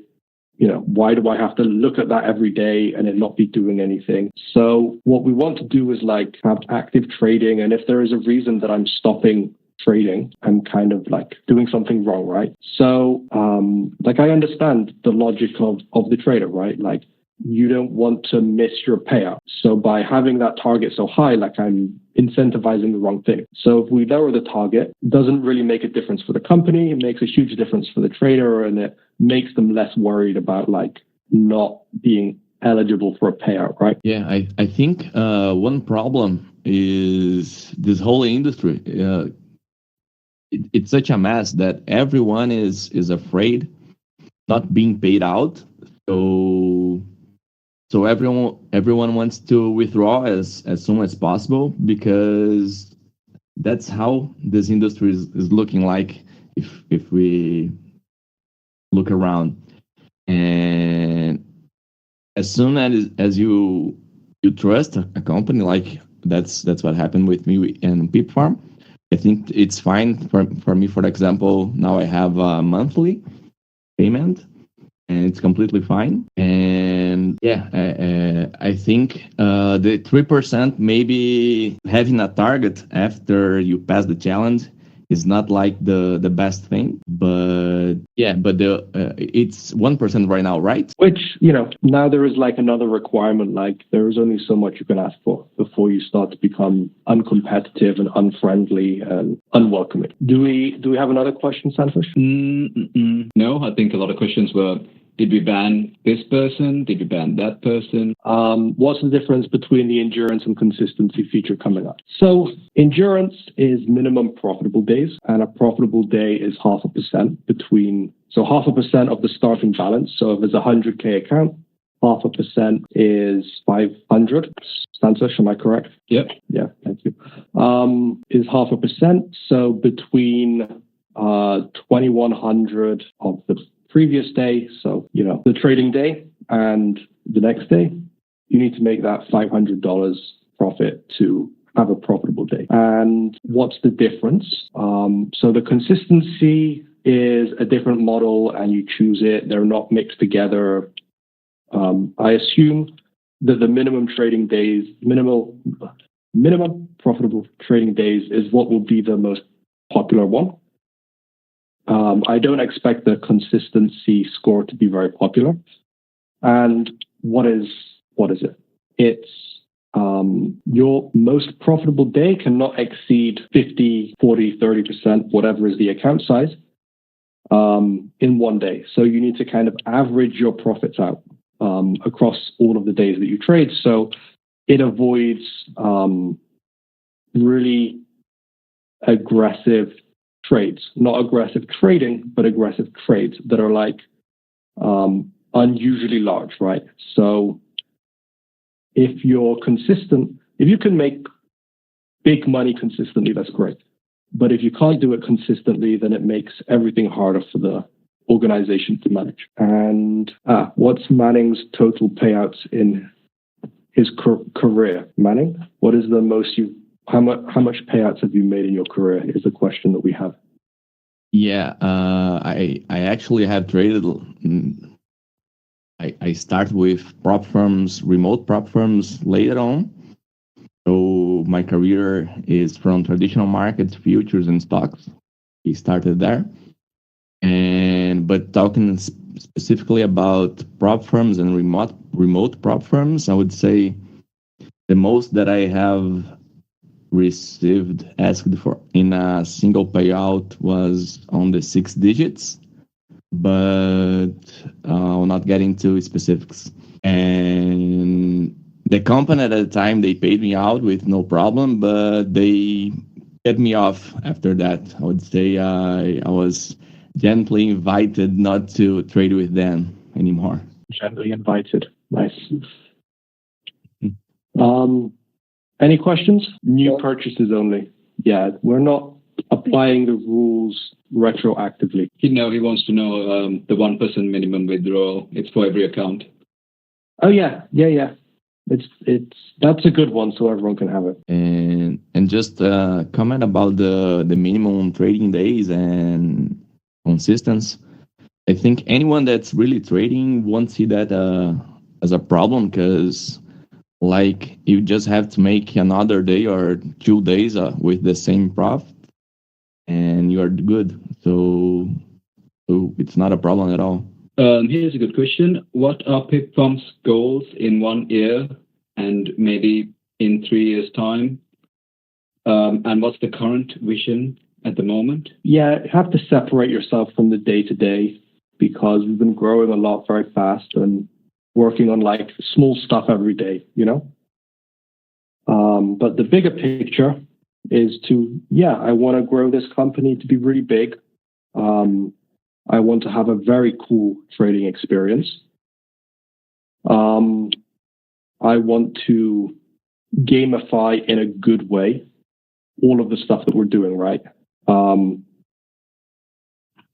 why do I have to look at that every day and it not be doing anything? So what we want to do is like have active trading. And if there is a reason that I'm stopping trading, I'm kind of like doing something wrong, right? So like I understand the logic of the trader, right? Like you don't want to miss your payout. So by having that target so high, like I'm incentivizing the wrong thing. So if we lower the target, it doesn't really make a difference for the company. It makes a huge difference for the trader, and it makes them less worried about like not being eligible for a payout, right? Yeah, I think one problem is this whole industry. It's such a mess that everyone is afraid not being paid out. So everyone wants to withdraw as soon as possible, because that's how this industry is looking like if we look around. And as soon as you trust a company, like that's what happened with me and PipFarm, I think it's fine for me. For example, now I have a monthly payment, and it's completely fine. And yeah, I think the 3%, maybe having a target after you pass the challenge, is not like the best thing. But yeah, but it's 1% right now, right? Which, now there is like another requirement, like there is only so much you can ask for before you start to become uncompetitive and unfriendly and unwelcoming. Do we have another question, Santosh? No, I think a lot of questions were, did we ban this person? Did we ban that person? What's the difference between the endurance and consistency feature coming up? So endurance is minimum profitable days, and a profitable day is 0.5% between, so 0.5% of the starting balance. So if there's a 100K account, 0.5% is 500. Santosh, am I correct? Yep. Yeah, thank you. Is 0.5%. So between 2,100 of the previous day, so the trading day, and the next day, you need to make that $500 profit to have a profitable day. And what's the difference? So the consistency is a different model, and you choose it. They're not mixed together. I assume that the minimum profitable trading days is what will be the most popular one. I don't expect the consistency score to be very popular. And what is it? It's your most profitable day cannot exceed 50, 40, 30%, whatever is the account size, in one day. So you need to kind of average your profits out across all of the days that you trade. So it avoids really aggressive trades, not aggressive trading, but aggressive trades that are like unusually large, right? So if you're consistent, if you can make big money consistently, that's great. But if you can't do it consistently, then it makes everything harder for the organization to manage. And what's Manning's total payouts in his career? Manning, what is the most how much payouts have you made in your career is the question that we have. Yeah, I actually have traded. I start with prop firms, remote prop firms later on. So my career is from traditional markets, futures, and stocks. He started there. But talking specifically about prop firms and remote prop firms, I would say the most that I have asked for in a single payout was on the 6 digits, but I'll not get into specifics. And the company at the time, they paid me out with no problem, but they get me off after that. I would say I was gently invited not to trade with them anymore. Gently invited. Nice. Any questions? New purchases only. Yeah, we're not applying the rules retroactively. He wants to know the 1% minimum withdrawal. It's for every account. Oh yeah. That's a good one, so everyone can have it. And just comment about the minimum trading days and consistency. I think anyone that's really trading won't see that as a problem, because like you just have to make another day or 2 days with the same profit and you are good. So it's not a problem at all. Here's a good question. What are PipFarm's goals in 1 year and maybe in 3 years' time? And what's the current vision at the moment? Yeah, you have to separate yourself from the day-to-day, because we've been growing a lot very fast and working on like small stuff every day, you know? But the bigger picture is I want to grow this company to be really big. I want to have a very cool trading experience. I want to gamify in a good way all of the stuff that we're doing, right?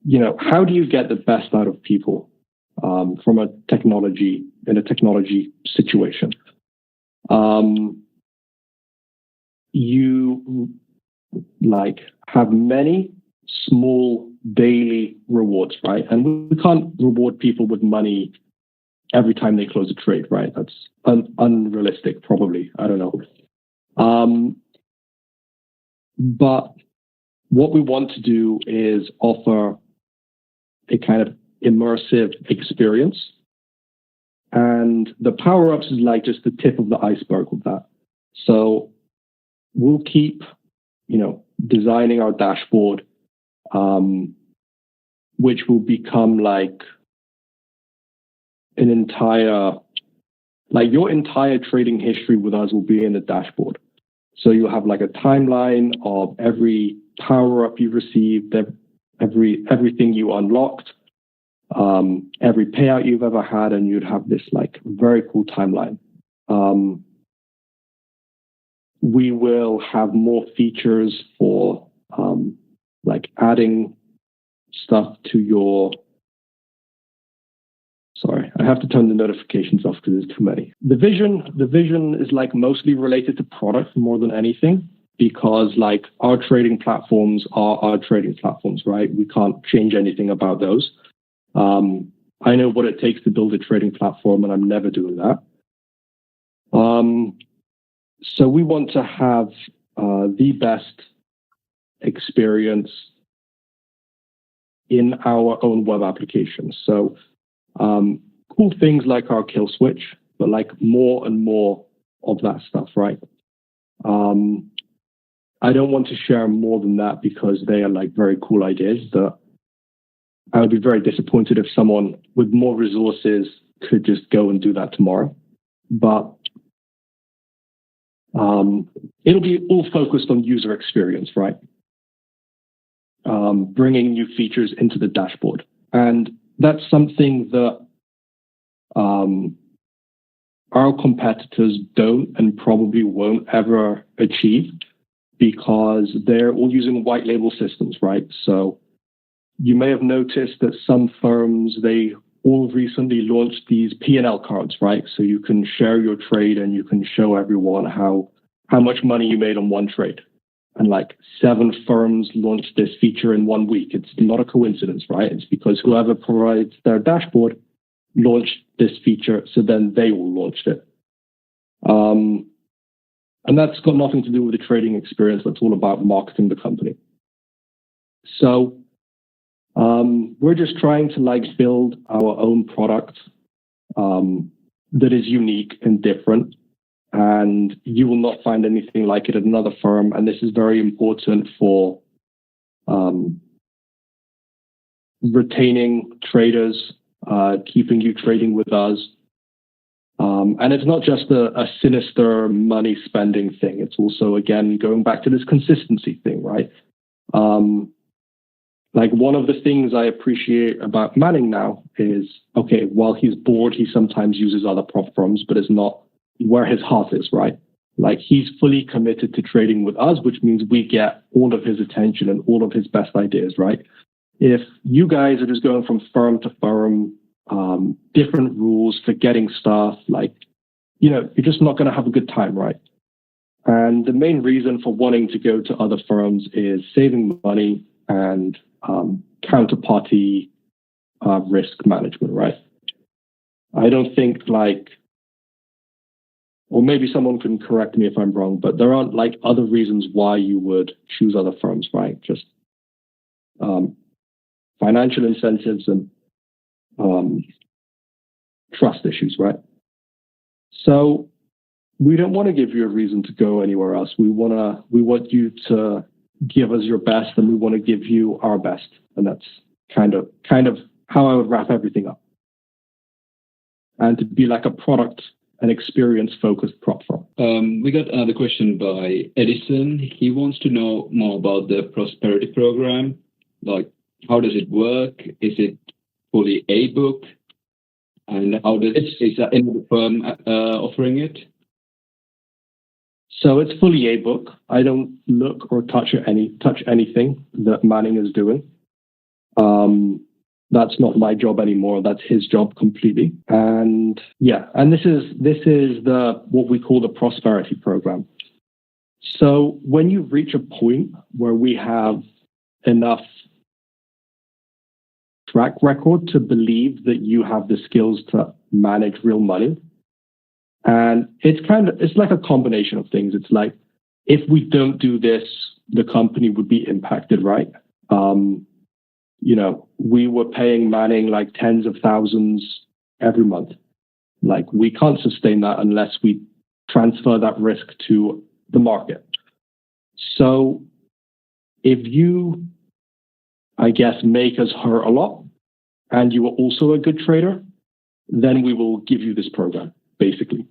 You know, how do you get the best out of people from a technology situation? You like have many small daily rewards, right? And we can't reward people with money every time they close a trade, right? That's unrealistic, probably. I don't know. But what we want to do is offer a kind of immersive experience. And the power-ups is like just the tip of the iceberg with that. So we'll keep, designing our dashboard, which will become like your entire trading history with us will be in the dashboard. So you'll have like a timeline of every power-up you received, everything you unlocked, every payout you've ever had, and you'd have this like very cool timeline. We will have more features for like adding stuff to your... Sorry, I have to turn the notifications off because there's too many. The vision is like mostly related to product more than anything, because like our trading platforms are our trading platforms, right? We can't change anything about those. I know what it takes to build a trading platform, and I'm never doing that. So we want to have the best experience in our own web application. So cool things like our kill switch, but like more and more of that stuff, right? I don't want to share more than that because they are like very cool ideas that I would be very disappointed if someone with more resources could just go and do that tomorrow. But it'll be all focused on user experience, right? Bringing new features into the dashboard. And that's something that our competitors don't and probably won't ever achieve, because they're all using white label systems, right? So you may have noticed that some firms, they all recently launched these P&L cards, right? So you can share your trade and you can show everyone how much money you made on one trade. And like 7 firms launched this feature in 1 week. It's not a coincidence, right? It's because whoever provides their dashboard launched this feature, so then they all launched it. And that's got nothing to do with the trading experience. That's all about marketing the company. So we're just trying to like build our own product that is unique and different. And you will not find anything like it at another firm. And this is very important for retaining traders, keeping you trading with us. And it's not just a sinister money spending thing. It's also, again, going back to this consistency thing, right? Like one of the things I appreciate about Manning now is, okay, while he's bored, he sometimes uses other prop firms, but it's not where his heart is, right? Like he's fully committed to trading with us, which means we get all of his attention and all of his best ideas, right? If you guys are just going from firm to firm, different rules, forgetting stuff, like, you're just not going to have a good time, right? And the main reason for wanting to go to other firms is saving money and counterparty risk management, right? I don't think or maybe someone can correct me if I'm wrong, but there aren't like other reasons why you would choose other firms, right? Just financial incentives and trust issues, right? So we don't want to give you a reason to go anywhere else. We want you to give us your best, and we want to give you our best, and that's kind of how I would wrap everything up. And to be like a product and experience-focused prop firm. We got another question by Edison. He wants to know more about the prosperity program. Like, how does it work? Is it fully a book? And is that any firm offering it? So it's fully a book. I don't look or touch anything that Manning is doing. That's not my job anymore. That's his job completely. And yeah, and this is what we call the prosperity program. So when you reach a point where we have enough track record to believe that you have the skills to manage real money, and it's like a combination of things. It's like, if we don't do this, the company would be impacted, right? We were paying Manning like tens of thousands every month. Like, we can't sustain that unless we transfer that risk to the market. So if you, I guess, make us hurt a lot, and you are also a good trader, then we will give you this program, basically.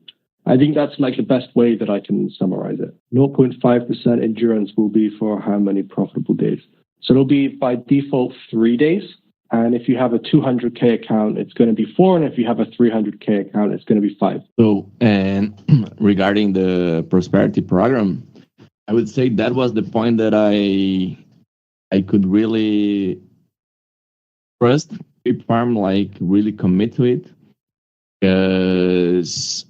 I think that's like the best way that I can summarize it. 0.5% endurance will be for how many profitable days? So it'll be by default 3 days. And if you have a 200K account, it's going to be 4. And if you have a 300K account, it's going to be 5. So, and regarding the prosperity program, I would say that was the point that I could really trust PipFarm, like really commit to it, because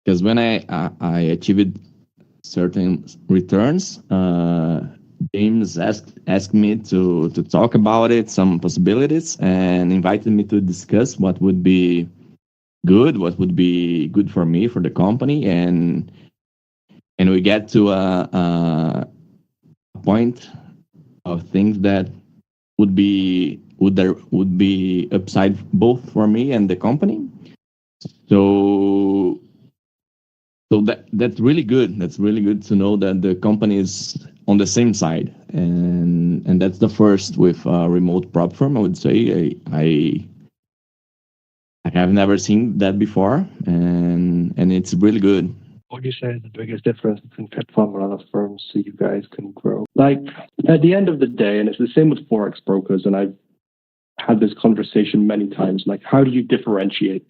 when I achieved certain returns, James asked me to talk about it, some possibilities, and invited me to discuss what would be good for me, for the company, and we get to a point of things that would be upside both for me and the company. So that's really good. That's really good to know that the company is on the same side, and that's the first with a remote prop firm. I would say I have never seen that before, and it's really good. What do you say is the biggest difference between PipFarm and other firms so you guys can grow? Like, at the end of the day, and it's the same with Forex brokers, and I've had this conversation many times, like, how do you differentiate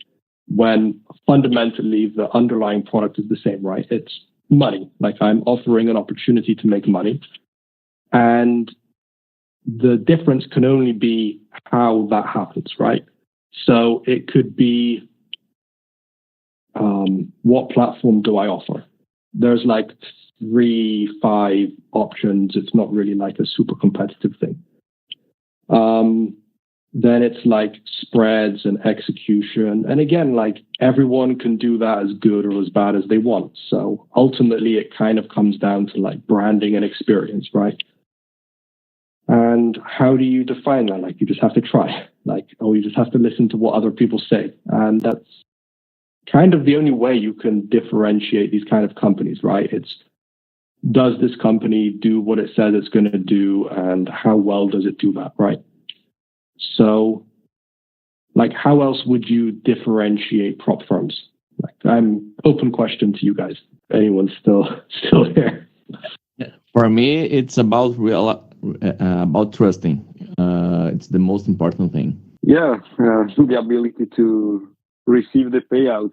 when fundamentally the underlying product is the same, right? It's money. Like, I'm offering an opportunity to make money. And the difference can only be how that happens, right? So it could be, what platform do I offer? There's like 3-5 options. It's not really like a super competitive thing. Then it's like spreads and execution. And again, like, everyone can do that as good or as bad as they want. So ultimately it kind of comes down to like branding and experience, right? And how do you define that? Like, you just have to try, or you just have to listen to what other people say. And that's kind of the only way you can differentiate these kind of companies, right? It's, does this company do what it says it's going to do, and how well does it do that, right? So, like, how else would you differentiate prop firms? Like, I'm open question to you guys. If anyone's still here. For me, it's about trusting. It's the most important thing. Yeah, the ability to receive the payout,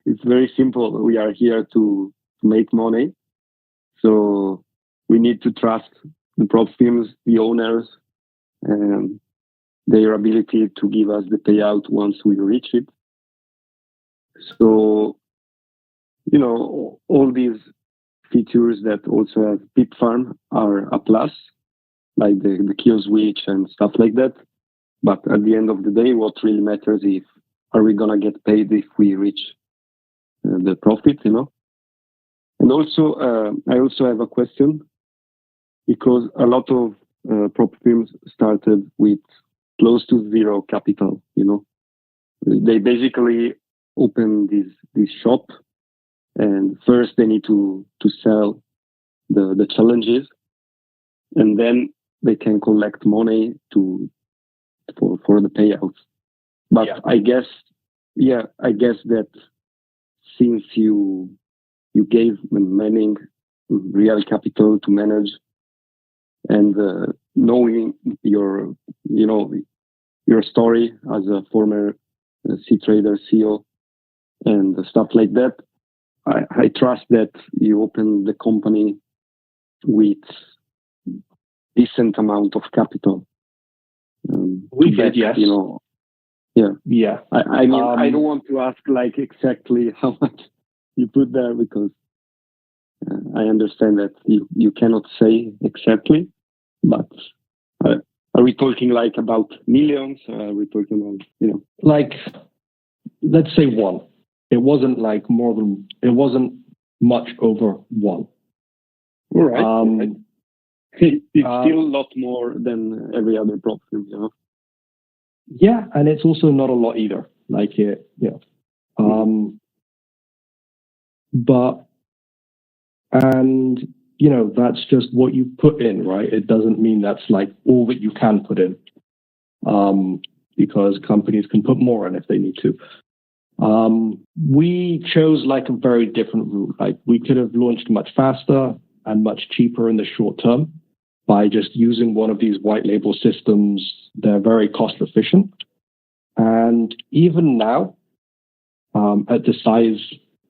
It's very simple. We are here to make money. So we need to trust the prop firms, the owners, and their ability to give us the payout once we reach it. So, all these features that also have PipFarm are a plus, like the kill switch and stuff like that. But at the end of the day, what really matters is, are we gonna get paid if we reach the profit, you know? And also, I also have a question, because a lot of prop firms started with close to zero capital, you know? They basically open this shop, and first they need to sell the challenges, and then they can collect money for the payouts. But Yeah. I guess that since you gave Manning real capital to manage, and knowing your story as a former sea trader CEO and stuff like that, I trust that you opened the company with decent amount of capital. We to did, back, yes. You know, yeah. Yeah. I mean, I don't want to ask like exactly how much you put there, because I understand that you cannot say exactly, but are we talking like about millions? Are we talking about, you know? Like, let's say one. It wasn't much over one. All right. It's still a lot more than every other prop firm, you know? Yeah, and it's also not a lot either. Like it, you know. But, and you know, that's just what you put in, right? It doesn't mean that's like all that you can put in, because companies can put more in if they need to. We chose like a very different route. Like we could have launched much faster and much cheaper in the short term by just using one of these white label systems. They're very cost efficient. And even now, at the size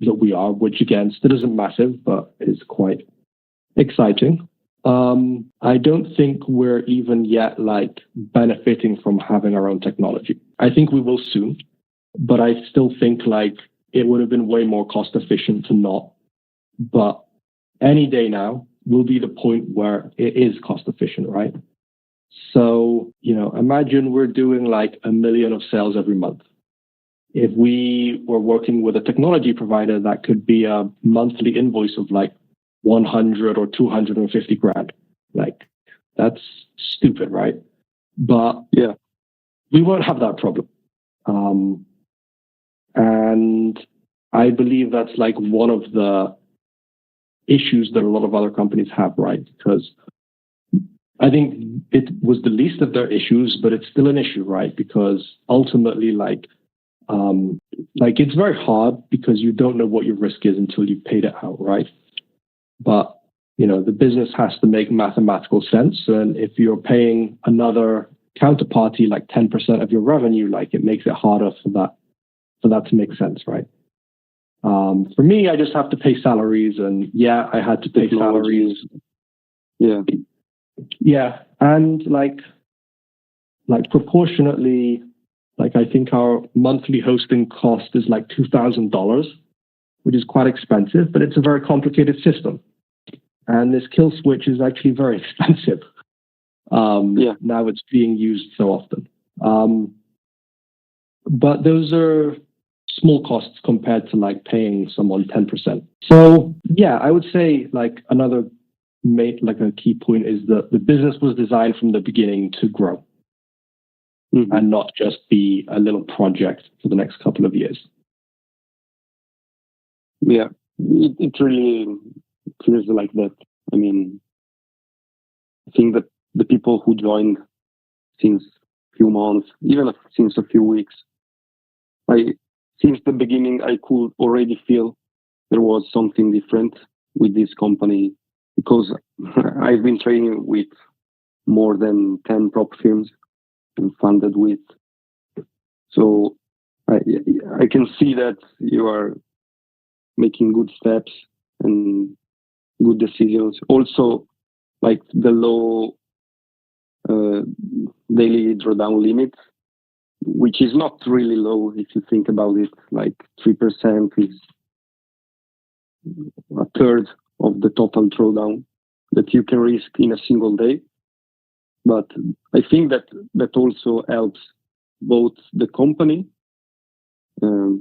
that we are, which again still isn't massive, but is quite exciting, I don't think we're even yet like benefiting from having our own technology. I think we will soon, but I still think like it would have been way more cost efficient to not. But any day now will be the point where it is cost efficient, right? So, you know, imagine we're doing like 1 million of sales every month. If we were working with a technology provider, that could be a monthly invoice of like 100 or 250 grand. Like, that's stupid, right? But yeah, we won't have that problem. And I believe that's like one of the issues that a lot of other companies have, right? Because I think it was the least of their issues, but it's still an issue, right? Because ultimately, like it's very hard because you don't know what your risk is until you've paid it out, right? But, you know, the business has to make mathematical sense. And if you're paying another counterparty like 10% of your revenue, like it makes it harder for that to make sense, right? For me, I just have to pay salaries, and yeah, I had to pay salaries. Yeah. Yeah. And like proportionately, like I think our monthly hosting cost is like $2,000, which is quite expensive, but it's a very complicated system. And this kill switch is actually very expensive. Now it's being used so often. But those are small costs compared to like paying someone 10%. So yeah, I would say like another a key point is that the business was designed from the beginning to grow. Mm-hmm. And not just be a little project for the next couple of years. Yeah, it really feels like that. I mean, I think that the people who joined since a few months, even since a few weeks, since the beginning, I could already feel there was something different with this company, because I've been training with more than 10 prop firms and funded with. So I can see that you are making good steps and good decisions. Also, like the low daily drawdown limit, which is not really low if you think about it. Like 3% is a third of the total drawdown that you can risk in a single day. but I think that also helps both the company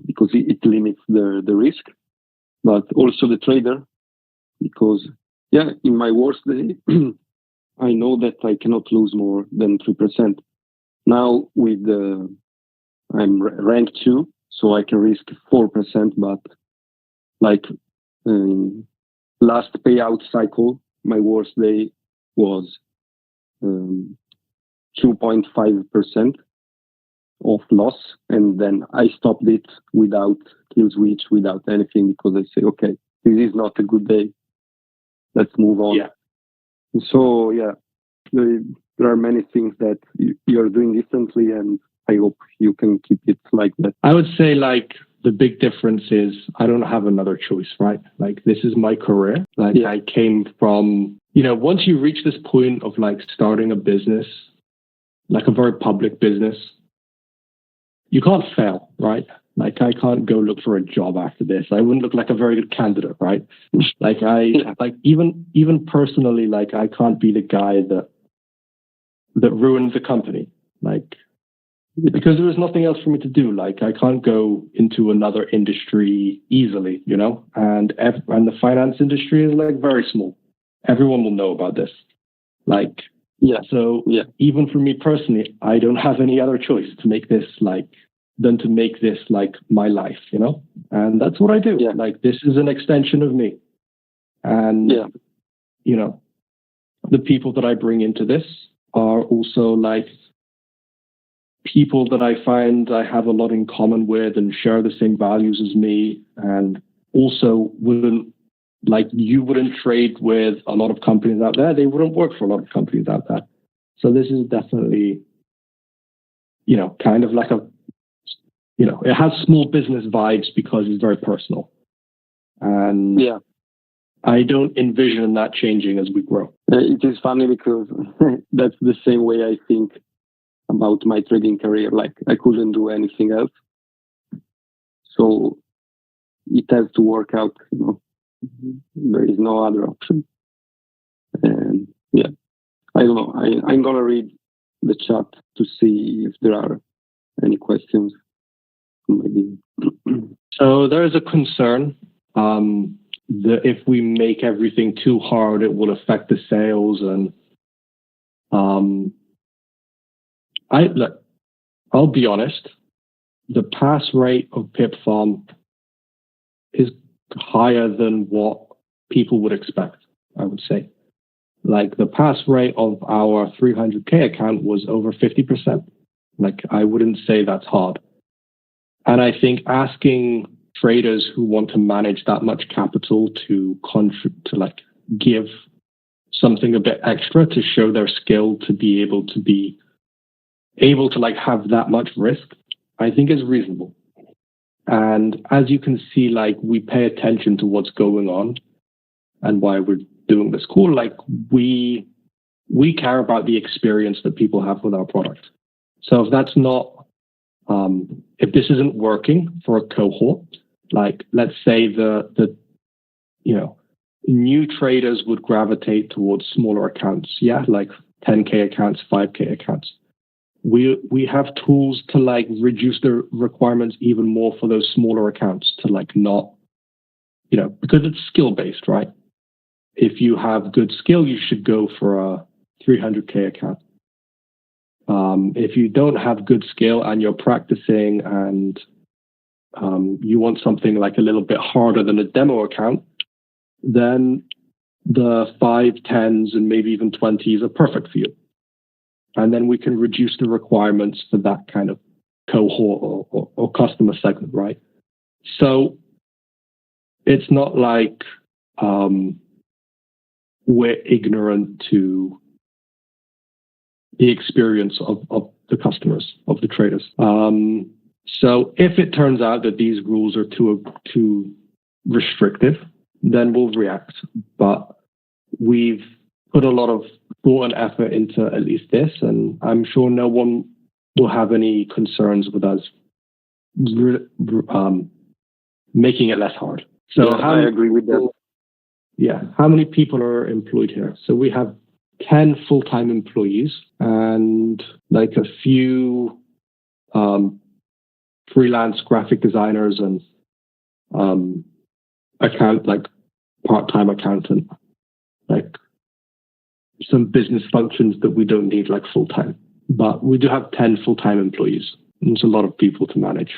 because it limits the risk, but also the trader because in my worst day I know that I cannot lose more than 3%. Now with I'm rank 2, so I can risk 4%, but like last payout cycle, my worst day was 2.5% of loss, and then I stopped it without kill switch, without anything, because I say, okay, this is not a good day. Let's move on. Yeah. So there are many things that you're doing differently, and I hope you can keep it like that. I would say like the big difference is I don't have another choice, right? Like this is my career. Like I came from, once you reach this point of like starting a business, like a very public business, you can't fail, right? Like I can't go look for a job after this. I wouldn't look like a very good candidate, right? Like even personally, like I can't be the guy that ruined the company. Like, because there is nothing else for me to do. Like I can't go into another industry easily, and the finance industry is like very small. Everyone will know about this. Like, so even for me personally, I don't have any other choice to make this than to make this like my life, and that's what I do. Yeah. Like this is an extension of me, and the people that I bring into this are also like people that I find I have a lot in common with and share the same values as me, and also you wouldn't trade with a lot of companies out there. They wouldn't work for a lot of companies out there. So this is definitely, kind of like it has small business vibes because it's very personal. And I don't envision that changing as we grow. It is funny because that's the same way I think about my trading career. Like I couldn't do anything else. So it has to work out, There is no other option. And I don't know. I'm going to read the chat to see if there are any questions. Maybe. So there is a concern that if we make everything too hard, it will affect the sales. And I'll be honest, the pass rate of PipFarm is higher than what people would expect, I would say. Like the pass rate of our 300K account was over 50%. Like I wouldn't say that's hard. And I think asking traders who want to manage that much capital to give something a bit extra to show their skill to be able to like have that much risk, I think is reasonable. And as you can see, like we pay attention to what's going on and why we're doing this cool. Like we care about the experience that people have with our product. So if that's not, if this isn't working for a cohort, like let's say the new traders would gravitate towards smaller accounts, like 10K accounts, 5K accounts. We have tools to like reduce the requirements even more for those smaller accounts to like not, because it's skill based, right? If you have good skill, you should go for a 300K account. If you don't have good skill and you're practicing and you want something like a little bit harder than a demo account, then the 5, 10s, and maybe even 20s are perfect for you. And then we can reduce the requirements for that kind of cohort or customer segment, right? So it's not like we're ignorant to the experience of the customers, of the traders. So if it turns out that these rules are too restrictive, then we'll react. But we've put a lot of thought and effort into at least this, and I'm sure no one will have any concerns with us making it less hard. So I agree with that. Yeah. How many people are employed here? So we have 10 full-time employees and like a few freelance graphic designers and part-time accountant, like some business functions that we don't need like full-time. But we do have 10 full-time employees. It's a lot of people to manage.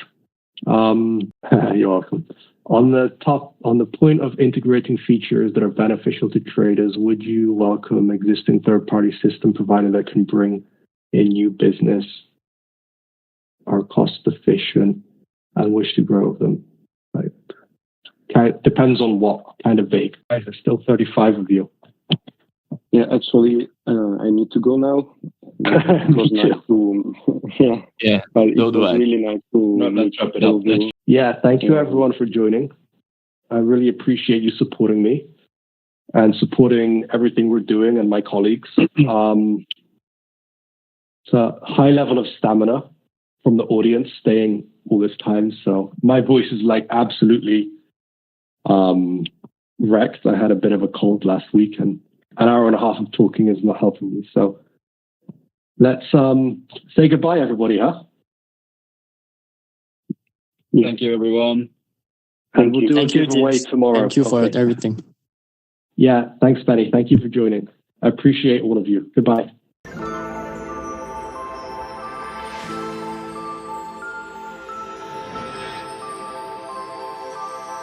You're welcome. On the point of integrating features that are beneficial to traders, would you welcome existing third-party system provider that can bring in new business, are cost efficient, and wish to grow them? Right. Depends on what kind of vague. There's still 35 of you. Yeah, actually, I need to go now. Me too. Yeah, but it so was do I. really nice to Let's wrap it up. Yeah, thank you everyone for joining. I really appreciate you supporting me and supporting everything we're doing and my colleagues. It's a high level of stamina from the audience staying all this time. So my voice is like absolutely wrecked. I had a bit of a cold last week and an hour and a half of talking is not helping me. So let's say goodbye, everybody, huh? Thank you, everyone. And we'll do a giveaway tomorrow. Thank you for everything. Yeah, thanks, Benny. Thank you for joining. I appreciate all of you. Goodbye.